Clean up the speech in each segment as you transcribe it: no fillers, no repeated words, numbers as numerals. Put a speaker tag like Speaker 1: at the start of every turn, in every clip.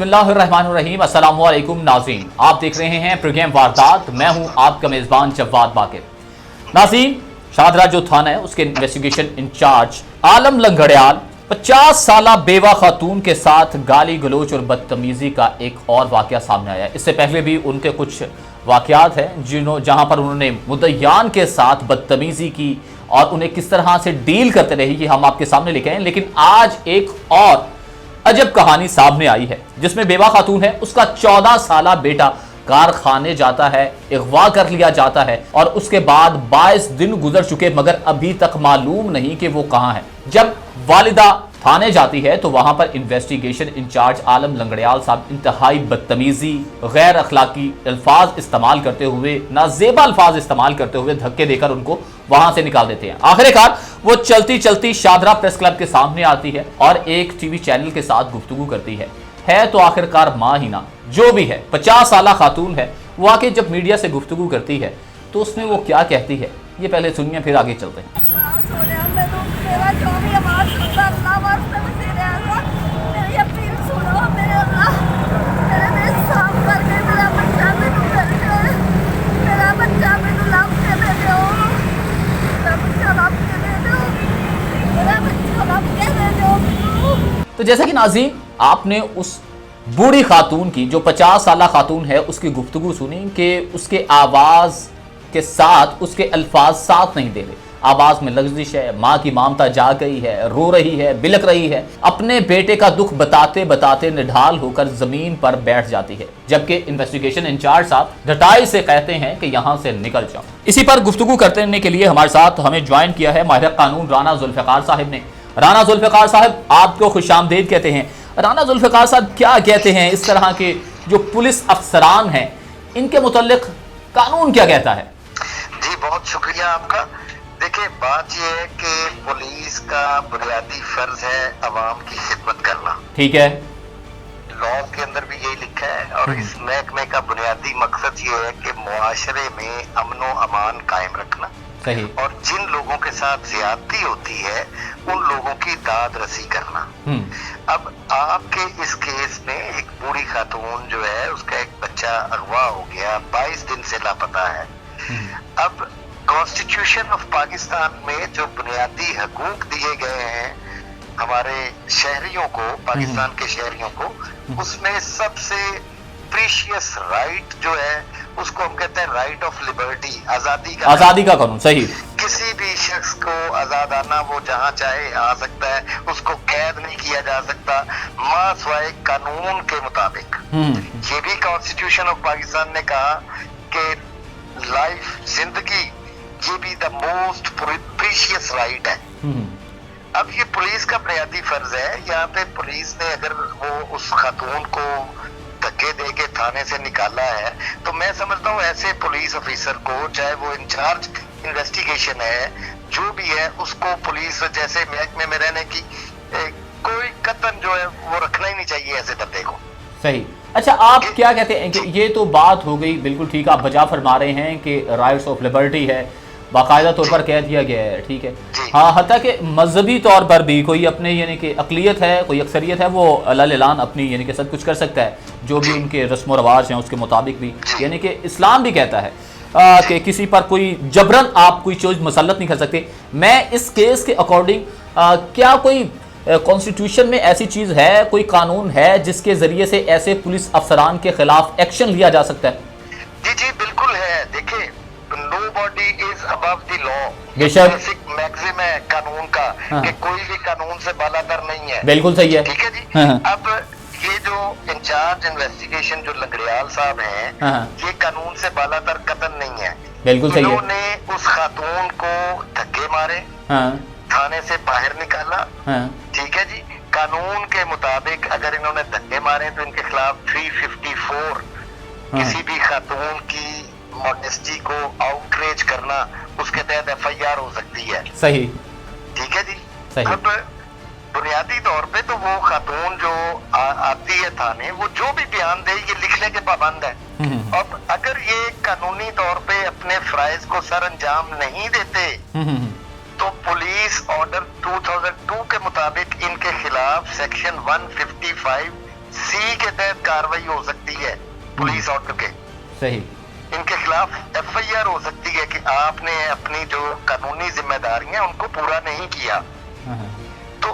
Speaker 1: बिस्मिल्लाहिर्रहमानिर्रहीम। अस्सलाम वालेकुम नाज़रीन, आप देख रहे हैं प्रोग्राम वारदात। मैं हूं आपका मेज़बान जवाद बाकिर। नाज़रीन, शादरा जो थाना है उसके इन्वेस्टिगेशन इंचार्ज आलम लंगड़ियाल 50 साला बेवा खातून के साथ गाली गलोच और बदतमीजी का एक और वाकया सामने आया है। इससे पहले भी उनके कुछ वाकयात हैं जहां पर उन्होंने मुद्दईयान के साथ बदतमीजी की और उन्हें किस तरह से डील करते रहे ये हम आपके सामने लेके आए। लेकिन आज एक और अजब कहानी सामने आई है जिसमें बेवा खातून है, उसका 14 साला बेटा कारखाने जाता है, अगवा कर लिया जाता है और उसके बाद 22 दिन गुजर चुके मगर अभी तक मालूम नहीं कि वो कहां है। जब वालिदा थाने जाती है तो वहां पर इन्वेस्टिगेशन इंचार्ज आलम लंगड़ियाल साहब इंतहाई बदतमीजी, गैर अखलाकी अल्फाज इस्तेमाल करते हुए, नाजेबा अल्फाज इस्तेमाल करते हुए धक्के देकर उनको वहां से निकाल देते हैं। आखिरकार वो चलती चलती शादरा प्रेस क्लब के सामने आती है और एक टीवी चैनल के साथ गुफ्तगू करती है तो आखिरकार माँ ही ना जो भी है 50 साला खातून है। वो आके जब मीडिया से गुफ्तगू करती है तो उसमें वो क्या कहती है ये पहले सुनिए, फिर आगे चलते हैं। तो जैसा कि नाज़रीन आपने उस बूढ़ी खातून की जो 50 साला खातून है उसकी गुफ्तगू सुनी कि उसके आवाज़ के साथ उसके अल्फाज साथ नहीं दे रहे, आवाज़ में लग़ज़िश है, माँ की ममता जा गई है, रो रही है, बिलक रही है, अपने बेटे का दुख बताते बताते निढाल होकर ज़मीन पर बैठ जाती है। जबकि इन्वेस्टिगेशन इंचार्ज साहब ढटाई से कहते हैं कि यहाँ से निकल जाओ। इसी पर गुफ्तगू करने के लिए हमारे साथ हमें ज्वाइन किया है माहिर कानून राना जुल्फ़िकार साहब ने। राना जुल्फ़िकार साहब आपको खुशामदीद कहते हैं। राना जुल्फ़िकार साहब क्या कहते हैं इस तरह के जो पुलिस अफसरान हैं इनके मुतल्लिक कानून क्या कहता है?
Speaker 2: जी बहुत शुक्रिया आपका। देखिए बात यह है कि पुलिस का बुनियादी फर्ज है अवाम की खिदमत करना।
Speaker 1: ठीक है,
Speaker 2: लॉ के अंदर भी यही लिखा है और इस महकमे का बुनियादी मकसद ये है कि मुआशरे में अमन व अमान कायम रखना।
Speaker 1: सही।
Speaker 2: और जिन लोगों के साथ ज्यादती होती है उन लोगों की दाद रसी करना। अब आपके इस केस में एक बूढ़ी खातून जो है उसका एक बच्चा अगवा हो गया, 22 दिन से लापता है। अब कॉन्स्टिट्यूशन ऑफ पाकिस्तान में जो बुनियादी हकूक दिए गए हैं हमारे शहरियों को, पाकिस्तान के शहरियों को, उसमें सबसे प्रीशियस राइट जो है उसको हम कहते हैं राइट ऑफ लिबर्टी, आजादी का कानून। सही। किसी भी शख्स को आजादाना वो जहां चाहे आ सकता है, उसको कैद नहीं किया जा सकता मां स्वाए कानून के मुताबिक। ये भी कॉन्स्टिट्यूशन ऑफ पाकिस्तान ने कहा कि लाइफ, जिंदगी, ये भी द मोस्ट प्रीशियस राइट है। अब ये पुलिस का बुनियादी फर्ज है। यहाँ पे पुलिस ने अगर वो उस खातून को धक्के दे के थाने से निकाला है तो मैं समझता हूँ ऐसे पुलिस ऑफिसर को, चाहे वो इंचार्ज इन्वेस्टिगेशन है जो भी है, उसको पुलिस जैसे महकमे में रहने की कोई कतन जो है वो रखना ही नहीं चाहिए ऐसे बंदे को।
Speaker 1: सही। अच्छा, आप क्या कहते हैं कि ये तो बात हो गई, बिल्कुल ठीक, आप बजा फरमा रहे हैं कि राइट्स ऑफ लिबर्टी है, बाकायदा तौर पर कह दिया गया है, ठीक है। हाँ, हत्ता कि मजहबी तौर पर भी कोई अपने यानी कि अकलियत है, कोई अक्सरियत है, वो अलान अपनी यानी कि सब कुछ कर सकता है जो भी उनके रस्म व रवाज हैं उसके मुताबिक भी, यानी कि इस्लाम भी कहता है कि किसी पर कोई जबरन आप कोई चीज़ मुसल्लत नहीं कर सकते। मैं इस केस के अकॉर्डिंग क्या कोई कॉन्स्टिट्यूशन में ऐसी चीज़ है, कोई कानून है जिसके ज़रिए से ऐसे पुलिस अफसरान के खिलाफ एक्शन लिया जा सकता है?
Speaker 2: जी जी बिल्कुल है। देखिए nobody is above the law,
Speaker 1: basic
Speaker 2: maxim है कानून का। हाँ। कि कोई भी कानून से बालातर नहीं है।
Speaker 1: बिल्कुल सही है।
Speaker 2: ठीक है जी।
Speaker 1: हाँ।
Speaker 2: अब ये जो इंचार्ज इन्वेस्टिगेशन जो लंगड़ियाल साहब हैं,
Speaker 1: हाँ।
Speaker 2: ये कानून से बालातर कतन नहीं है।
Speaker 1: बिल्कुल सही है।
Speaker 2: इन्होंने उस खातून को धक्के मारे, हाँ। थाने से बाहर निकाला, हाँ। ठीक है जी। कानून के मुताबिक अगर इन्होंने धक्के मारे तो इनके खिलाफ 354 हाँ। किसी भी खातून की मॉडेस्टी को आउटरेज करना, उसके तहत FIR हो सकती है। सही। ठीक है जी। सही। अब बुनियादी तौर पे तो वो खातून जो आती है थाने, वो जो भी बयान दे ये लिखने के पाबंद है। अब अगर ये कानूनी तौर पे अपने फराइज को सर अंजाम नहीं देते तो पुलिस ऑर्डर 2002 के मुताबिक इनके खिलाफ सेक्शन 155 सी के तहत कार्रवाई हो सकती है पुलिस ऑर्डर के,
Speaker 1: सही,
Speaker 2: इनके खिलाफ FIR हो सकती है कि आपने अपनी जो कानूनी जिम्मेदारियां उनको पूरा नहीं किया। तो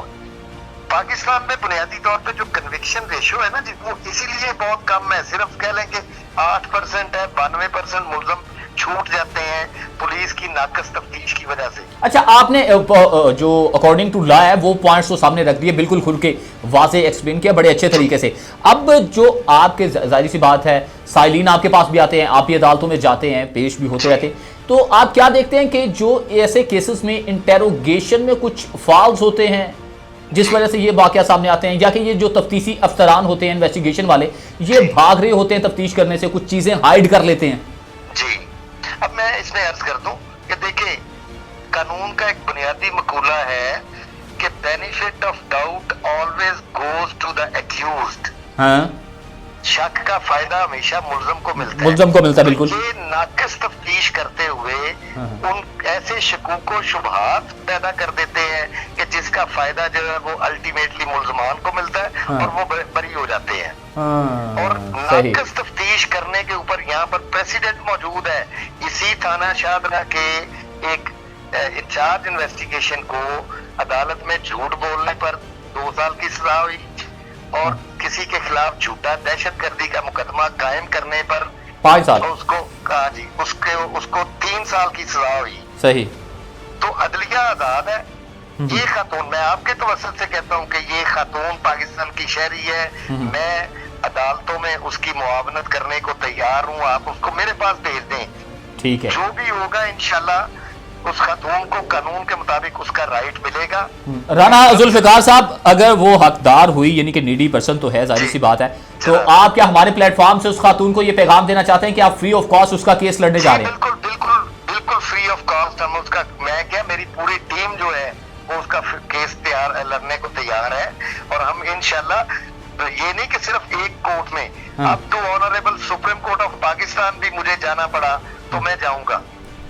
Speaker 2: पाकिस्तान में बुनियादी तौर पे जो कन्विक्शन रेशो है ना जी, वो इसीलिए बहुत कम है। सिर्फ कह लें कि 8% है, 92% मुलजम छूट जाते हैं पुलिस की नाकस तफ्तीश की वजह से।
Speaker 1: अच्छा, आपने जो अकॉर्डिंग टू लॉ है वो पॉइंट्स तो सामने रख दिए, बिल्कुल खुल के वाज़े एक्सप्लेन किया बड़े अच्छे तरीके से। अब जो आपके जाहिर सी बात है साइलिन आपके पास भी आते हैं, आप भी अदालतों में जाते हैं, पेश भी होते रहते हैं, तो आप क्या देखते हैं कि जो ऐसे केसेस में इंटेरोगेशन में कुछ फॉल्स होते हैं जिस वजह से ये वाकया सामने आते हैं, या कि ये जो तफ्तीशी अफसरान होते हैं इन्वेस्टिगेशन वाले ये भाग रहे होते हैं तफ्तीश करने से, कुछ चीजें हाइड कर लेते हैं?
Speaker 2: जी, अब मैं इसमें अर्ज कर दूं कि देखिए कानून का एक बुनियादी मकूला है कि benefit of doubt always goes to the accused.
Speaker 1: हाँ,
Speaker 2: शक का फायदा हमेशा मुल्ज़म को मिलता है,
Speaker 1: मुल्ज़म को मिलता है, बिल्कुल।
Speaker 2: ये नाकस तफ्तीश करते हुए उन ऐसे शकूको शुबहात पैदा कर देते हैं कि जिसका फायदा जो है वो अल्टीमेटली मुल्ज़मान को मिलता है और वो बरी हो जाते हैं। और नाकस तफ्तीश करने के ऊपर यहाँ पर प्रेसिडेंट मौजूद है। इसी थाना शाहदरा के एक इंचार्ज इन्वेस्टिगेशन को अदालत में झूठ बोलने पर 2 साल की सजा हुई और किसी के खिलाफ झूठा दहशतगर्दी का मुकदमा कायम करने पर
Speaker 1: 5 साल
Speaker 2: उसको कहा जी उसको 3 साल की सजा हुई।
Speaker 1: सही,
Speaker 2: तो अदलिया आजाद है। ये खातून, मैं आपके तवस्सुत से कहता हूँ कि ये खातून पाकिस्तान की शहरी है, मैं अदालतों में उसकी मुआवनत करने को तैयार हूँ, आप उसको मेरे पास भेज दें।
Speaker 1: ठीक है,
Speaker 2: जो भी होगा इंशाल्लाह उस खातून को कानून के मुताबिक उसका राइट मिलेगा।
Speaker 1: राना जुल्फिकार साहब, अगर वो हकदार हुई, यानी कि नीडी पर्सन तो है, जाहिर सी बात है, तो आप क्या हमारे प्लेटफॉर्म से उस खातून को ये पैगाम देना चाहते हैं कि आप फ्री ऑफ कॉस्ट उसका केस लड़ने जा रहे हैं?
Speaker 2: बिल्कुल बिल्कुल बिल्कुल फ्री ऑफ कॉस्ट हम उसका, मैं क्या मेरी पूरी टीम जो है वो उसका केस तैयार लड़ने को तैयार है। और हम इंशाल्लाह ये नहीं कि सिर्फ एक कोर्ट में, अब तो honourable supreme court of Pakistan भी मुझे जाना पड़ा तो मैं जाऊंगा।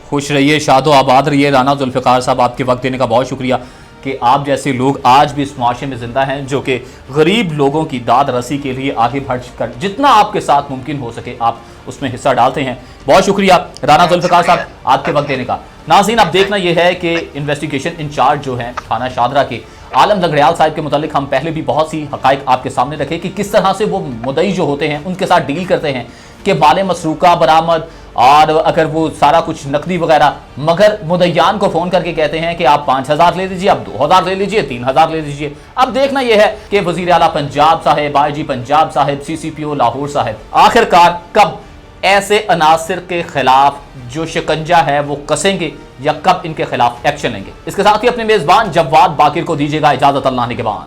Speaker 1: खुश रहिए, शादो आबाद रहिए। राना जुल्फिकार साहब, आपके वक्त देने का बहुत शुक्रिया कि आप जैसे लोग आज भी इस मुआशरे में जिंदा हैं जो कि गरीब लोगों की दाद रसी के लिए आगे बढ़ कर जितना आपके साथ मुमकिन हो सके आप उसमें हिस्सा डालते हैं। बहुत शुक्रिया राना जुल्फिकार साहब आपके वक्त देने का। नाज़रीन, अब देखना यह है कि इन्वेस्टिगेशन इंचार्ज जो हैं थाना शाहदरा के आलम लंगड़ियाल साहब के मुतालिक हम पहले भी बहुत सी हकाइक आपके सामने रखे कि किस तरह से वो मुद्दई जो होते हैं उनके साथ डील करते हैं कि माले मसरूका बरामद और अगर वो सारा कुछ नकदी वगैरह, मगर मुद्दईयान को फ़ोन करके कहते हैं कि आप 5,000 ले लीजिए, आप 2,000 ले लीजिए, 3,000 ले लीजिए। अब देखना यह है कि वज़ीर आला पंजाब साहब, IG पंजाब साहब, CCPO लाहौर साहब आखिरकार कब ऐसे अनासिर के खिलाफ जो शिकंजा है वो कसेंगे या कब इनके खिलाफ एक्शन लेंगे। इसके साथ ही अपने मेज़बान जव्वाद बाकिर को दीजिएगा इजाज़त अल्लाह ने के बाद।